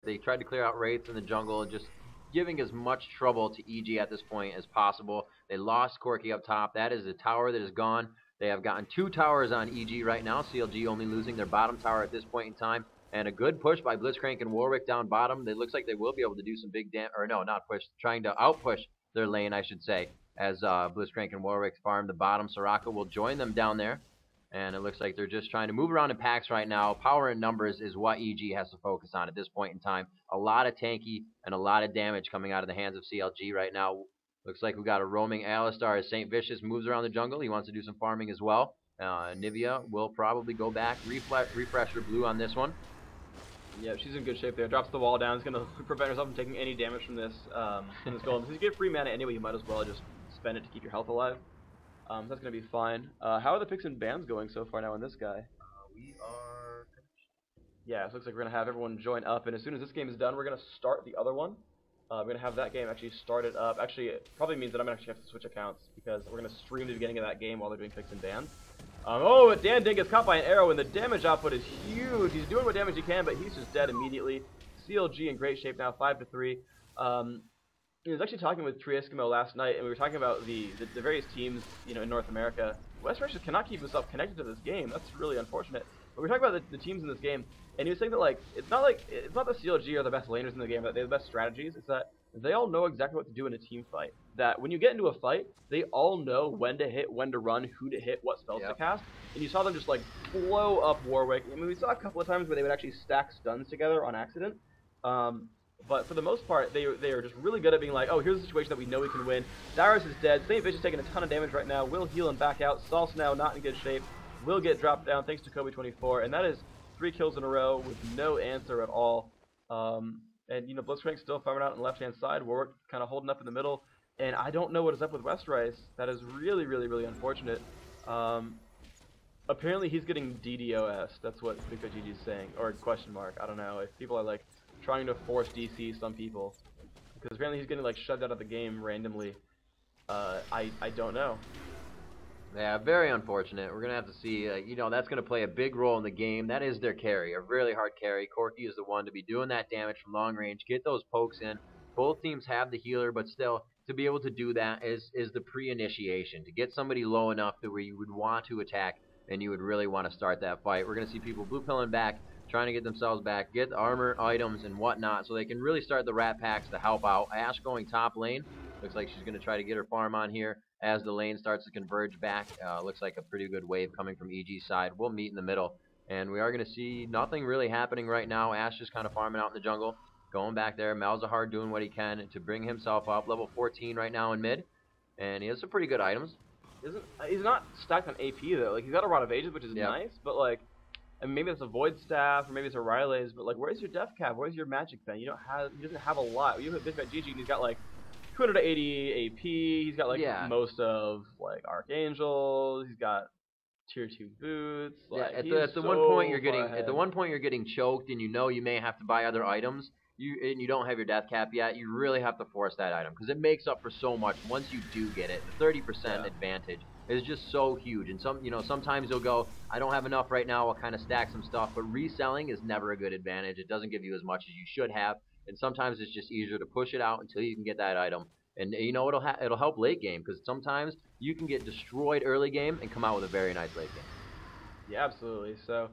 They tried to clear out Wraiths in the jungle, just giving as much trouble to EG at this point as possible. They lost Corki up top. That is a tower that is gone. They have gotten 2 towers on EG right now. CLG only losing their bottom tower at this point in time. And a good push by Blitzcrank and Warwick down bottom. It looks like they will be able to do some big damage. Or no, not push. Trying to outpush their lane, I should say, as Blitzcrank and Warwick farm the bottom. Soraka will join them down there. And it looks like they're just trying to move around in packs right now. Power and numbers is what EG has to focus on at this point in time. A lot of tanky and a lot of damage coming out of the hands of CLG right now. Looks like we got a roaming Alistar as St. Vicious moves around the jungle. He wants to do some farming as well. Nivea will probably go back, refresh her blue on this one. Yeah, she's in good shape there. Drops the wall down. Is going to prevent herself from taking any damage from this golem. Since you get free mana anyway, you might as well just spend it to keep your health alive. That's going to be fine. How are the picks and bans going so far now on this guy? We are finished. Yeah, so it looks like we're going to have everyone join up, and as soon as this game is done, we're going to start the other one. We're going to have that game actually started up. Actually, it probably means that I'm going to actually have to switch accounts, because we're going to stream the beginning of that game while they're doing picks and bans. Oh, but Dan Ding gets caught by an arrow, and the damage output is huge. He's doing what damage he can, but he's just dead immediately. CLG in great shape now, 5-3. I was actually talking with Tree Eskimo last night, and we were talking about the various teams, in North America. West just cannot keep himself connected to this game. That's really unfortunate. But we were talking about the teams in this game, and he was saying that it's not the CLG are the best laners in the game, that they have the best strategies. It's that they all know exactly what to do in a team fight. That when you get into a fight, they all know when to hit, when to run, who to hit, what spells to cast. And you saw them just blow up Warwick. I mean, we saw a couple of times where they would actually stack stuns together on accident. But for the most part, they are just really good at being like, oh, here's a situation that we know we can win. Dyrus is dead. St. Vicious is taking a ton of damage right now. Will heal and back out. Salsa now not in good shape. Will get dropped down thanks to Kobe24. And that is 3 kills in a row with no answer at all. And, Blitzcrank still farming out on the left-hand side. Warwick kind of holding up in the middle. And I don't know what is up with Westrice. That is really, really, really unfortunate. Apparently he's getting DDoS. That's what BigFatGG is saying. Or question mark. I don't know. If people are trying to force DC some people, because apparently he's getting shoved out of the game randomly. I don't know. Yeah, very unfortunate. We're gonna have to see. That's gonna play a big role in the game. That is their carry, a really hard carry. Corki is the one to be doing that damage from long range. Get those pokes in. Both teams have the healer, but still, to be able to do that is the pre-initiation. To get somebody low enough that where you would want to attack and you would really want to start that fight. We're gonna see people blue pilling back, trying to get themselves back, get armor, items, and whatnot, so they can really start the rat packs to help out. Ashe going top lane. Looks like she's going to try to get her farm on here as the lane starts to converge back. Looks like a pretty good wave coming from EG's side. We'll meet in the middle, and we are going to see nothing really happening right now. Ashe just kind of farming out in the jungle, going back there. Malzahar doing what he can to bring himself up. Level 14 right now in mid, and he has some pretty good items. He's not stacked on AP, though. He's got a Rod of Ages, which is nice, but, and maybe it's a Void Staff, or maybe it's a Ryle's, but where's your Death Cap? Where's your Magic Pen? He doesn't have a lot. You have BigFatGG, and he's got 280 AP. He's got most of Archangels. He's got tier 2 boots. At the one point you're getting choked, and you may have to buy other items. You don't have your death cap yet. You really have to force that item because it makes up for so much once you do get it. The 30% advantage is just so huge. And sometimes you'll go, I don't have enough right now. I'll kind of stack some stuff, but reselling is never a good advantage. It doesn't give you as much as you should have, and sometimes it's just easier to push it out until you can get that item. And it'll help late game because sometimes you can get destroyed early game and come out with a very nice late game. Yeah, absolutely. So.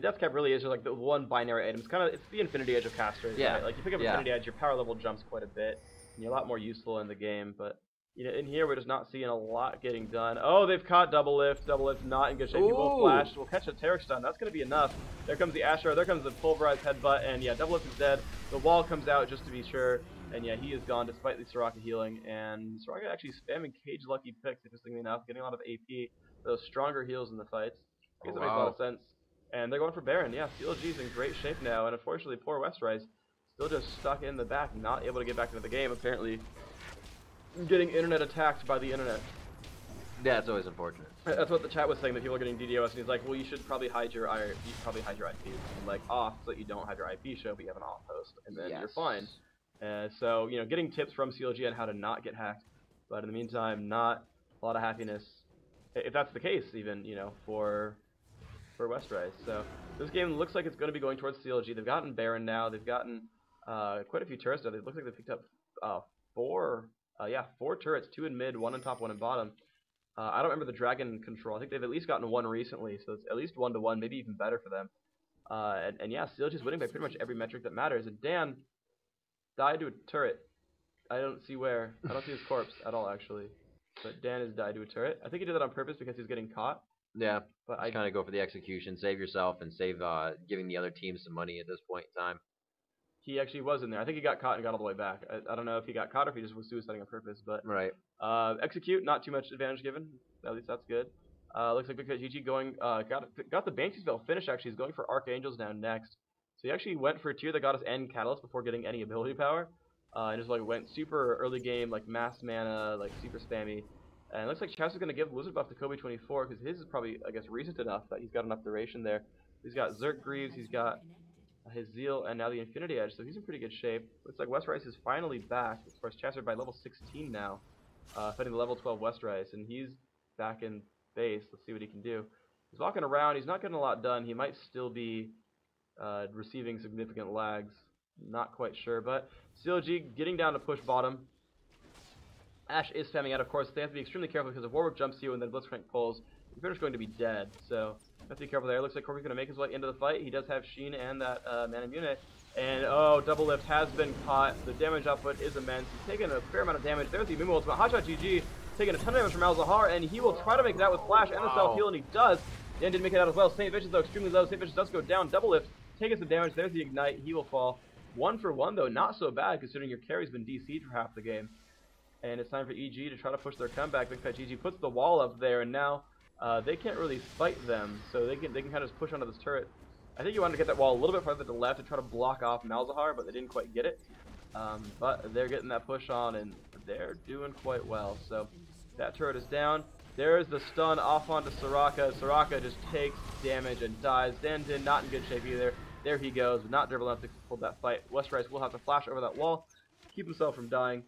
Death Cap really is just the one binary item. It's the Infinity Edge of casters. Yeah. Right? You pick up Infinity Edge, your power level jumps quite a bit, and you're a lot more useful in the game. But in here we're just not seeing a lot getting done. Oh, they've caught double lift. Double lift not in good shape. People flash. We'll catch a Taric stun. That's gonna be enough. There comes the Asher. There comes the pulverized headbutt, and double lift is dead. The wall comes out just to be sure, and he is gone despite the Soraka healing. And Soraka actually spamming cage lucky picks, interestingly enough, getting a lot of AP. Those stronger heals in the fights. I guess that makes a lot of sense. And they're going for Baron. Yeah, CLG's in great shape now, and unfortunately, poor Westrice still just stuck in the back, not able to get back into the game. Apparently, getting internet attacked by the internet. Yeah, it's always unfortunate. That's what the chat was saying. That people are getting DDoS, and he's like, "Well, you should probably hide your IP off, so that you don't have your IP show, but you have an off host, and then you're fine." So getting tips from CLG on how to not get hacked, but in the meantime, not a lot of happiness. If that's the case, even for for Westrise. So this game looks like it's going to be going towards CLG. They've gotten Baron now. They've gotten quite a few turrets. It looks like they picked up four turrets, 2 in mid, 1 in top, 1 in bottom. I don't remember the dragon control. I think they've at least gotten 1 recently, so it's at least 1-1, maybe even better for them. And yeah, CLG's winning by pretty much every metric that matters. And Dan died to a turret. I don't see where. I don't see his corpse at all, actually. But Dan has died to a turret. I think he did that on purpose because he's getting caught. Yeah, but I kind of go for the execution, save yourself, and save giving the other team some money at this point in time. He actually was in there. I think he got caught and got all the way back. I don't know if he got caught or if he just was suiciding on purpose. But right. Execute, not too much advantage given. At least that's good. Looks like Big Fat GG going got the Banshee's Veil finish. Actually, he's going for Archangels now next. So he actually went for a tier that got us End Catalyst before getting any ability power. And just like went super early game, like mass mana, like super spammy. And it looks like Chaz is going to give Blizzard buff to Kobe 24 because his is probably, I guess, recent enough that he's got enough duration there. He's got Zerk Greaves, he's got his Zeal, and now the Infinity Edge, so he's in pretty good shape. Looks like Westrice is finally back. Of course, Chaz by level 16 now, fighting the level 12 Westrice, and he's back in base. Let's see what he can do. He's walking around. He's not getting a lot done. He might still be receiving significant lags. Not quite sure, but CLG getting down to push bottom. Ashe is spamming out, of course. They have to be extremely careful because if Warwick jumps you and then Blitzcrank pulls, you're pretty much going to be dead. So have to be careful there. Looks like Corky's going to make his way into the fight. He does have Sheen and that Mana Mune. And oh, double lift has been caught. The damage output is immense. He's taking a fair amount of damage. There's the Mumu ultimate. Hotshot GG taking a ton of damage from Malzahar, and he will try to make it out with Flash and the self-heal, and he does. Dan didn't make it out as well. St. Vicious, though, extremely low. St. Vicious does go down. Double lift, taking some damage. There's the Ignite. He will fall. 1 for 1, though. Not so bad, considering your carry's been DC'd for half the game. And it's time for EG to try to push their comeback. Big Fat GG puts the wall up there, and now they can't really fight them, so they can kind of just push onto this turret. I think you wanted to get that wall a little bit farther to the left to try to block off Malzahar, but they didn't quite get it. But they're getting that push on, and they're doing quite well. So that turret is down. There's the stun off onto Soraka. Soraka just takes damage and dies. Dandin not in good shape either. There he goes, not durable enough to hold that fight. Westrice will have to flash over that wall, keep himself from dying.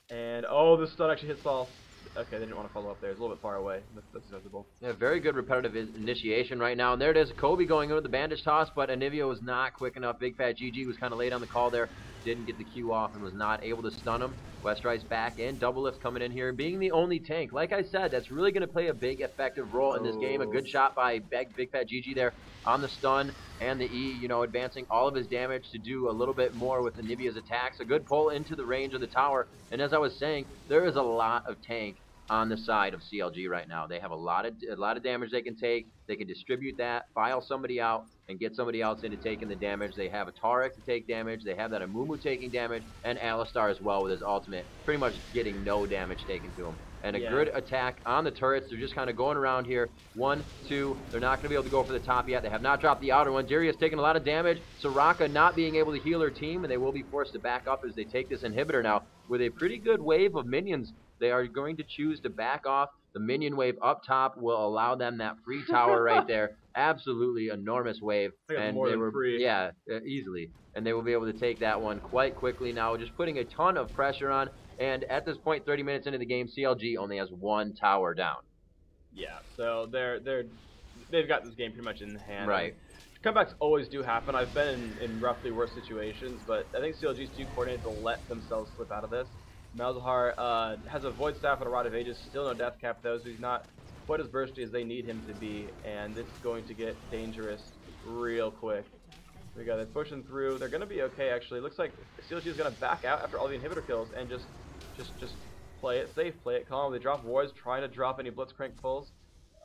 And oh, the stun actually hits all. Okay, they didn't want to follow up there. It's a little bit far away. That's acceptable. Yeah, very good repetitive initiation right now. And there it is. Kobe going into the bandage toss, but Anivia was not quick enough. Big Fat GG was kind of late on the call there. Didn't get the Q off and was not able to stun him. Westrice back in. Double lift coming in here. Being the only tank. Like I said, that's really going to play a big effective role in this game. A good shot by Big Fat GG there on the stun and the E, you know, advancing all of his damage to do a little bit more with Anivia's attacks. A good pull into the range of the tower. And as I was saying, there is a lot of tank on the side of CLG right now. They have a lot of damage they can take. They can distribute that, file somebody out, and get somebody else into taking the damage. They have a Taric to take damage. They have that Amumu taking damage, and Alistar as well with his ultimate, pretty much getting no damage taken to him. And a good attack on the turrets. They're just kind of going around here. 1, 2. They're not going to be able to go for the top yet. They have not dropped the outer one. Darius taking a lot of damage. Soraka not being able to heal her team, and they will be forced to back up as they take this inhibitor now with a pretty good wave of minions. They are going to choose to back off. The minion wave up top will allow them that free tower right there. Absolutely enormous wave. And they were free. Yeah, easily. And they will be able to take that one quite quickly now, just putting a ton of pressure on. And at this point, 30 minutes into the game, CLG only has 1 tower down. Yeah, so they've got this game pretty much in hand. Right. Comebacks always do happen. I've been in roughly worse situations, but I think CLG's too coordinated to let themselves slip out of this. Malzahar has a Void Staff and a Rod of Ages, still no death cap though, so he's not quite as bursty as they need him to be, and it's going to get dangerous real quick. They're pushing through. They're going to be okay, actually. It looks like CLG is going to back out after all the inhibitor kills and just play it safe, play it calm. They drop wards, trying to drop any Blitzcrank pulls.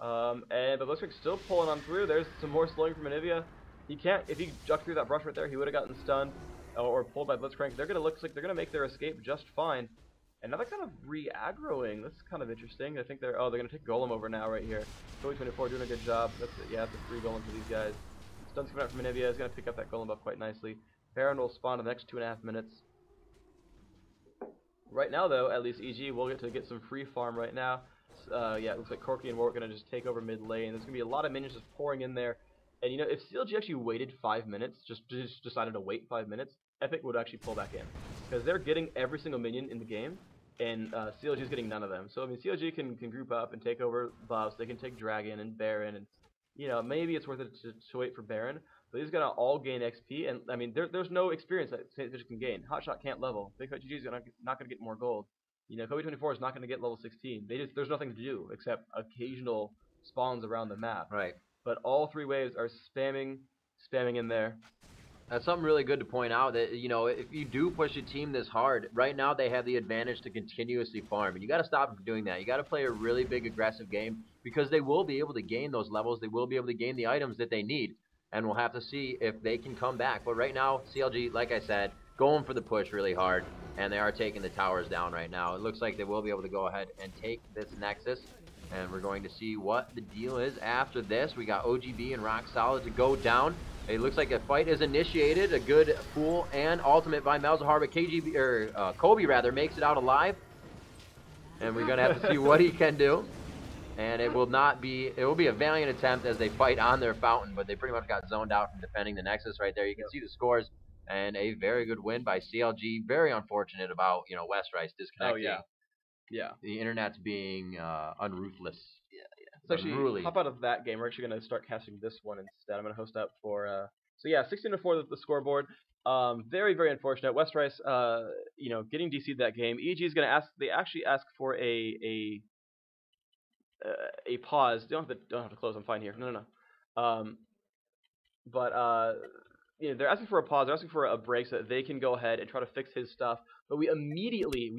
And the Blitzcrank's still pulling on through. There's some more slowing from Anivia. He can't, if he jumped through that brush right there, he would have gotten stunned or pulled by Blitzcrank. They're going to look like they're going to make their escape just fine. And now they're kind of re-aggroing. That's kind of interesting. I think they're going to take Golem over now right here. Kobe 24 doing a good job. That's it. Yeah, it's a free Golem for these guys. Stun's coming out from Anivia. Is going to pick up that Golem buff quite nicely. Baron will spawn in the next 2.5 minutes. Right now, though, at least EG will get some free farm right now. Yeah, it looks like Corky and Warwick are going to just take over mid lane. There's going to be a lot of minions just pouring in there. And, you know, if CLG actually waited 5 minutes, just decided to wait 5 minutes, Epic would actually pull back in. Because they're getting every single minion in the game, and CLG is getting none of them. So, I mean, CLG can group up and take over buffs. They can take Dragon and Baron and you know, maybe it's worth it to wait for Baron. But he's gonna all gain XP, and I mean, there's no experience that St. Fish can gain. Hotshot can't level. Big Hut GG is not gonna get more gold. You know, Kobe 24 is not gonna get level 16. There's nothing to do except occasional spawns around the map. Right. But all three waves are spamming in there. That's something really good to point out that, you know, if you do push a team this hard, right now they have the advantage to continuously farm. And you got to stop them from doing that. You got to play a really big aggressive game because they will be able to gain those levels. They will be able to gain the items that they need. And we'll have to see if they can come back. But right now, CLG, like I said, going for the push really hard. And they are taking the towers down right now. It looks like they will be able to go ahead and take this Nexus. And we're going to see what the deal is after this. We got OGB and Rock Solid to go down. It looks like a fight is initiated. A good pool and ultimate by Malzahar, but KGB or Kobe rather makes it out alive. And we're gonna have to see what he can do. And it will be a valiant attempt as they fight on their fountain, but they pretty much got zoned out from defending the Nexus right there. You can see the scores and a very good win by CLG. Very unfortunate about, you know, West Rice disconnecting. Oh yeah. The internet's being unruthless. So actually, hop out of that game. We're actually going to start casting this one instead. I'm going to host up for, so yeah, 16-4 the scoreboard. Very, very unfortunate. West Rice, you know, getting DC'd that game. EG is going to they actually ask for a pause. Don't have to close. I'm fine here. No. But you know, they're asking for a pause. They're asking for a break so that they can go ahead and try to fix his stuff. But we immediately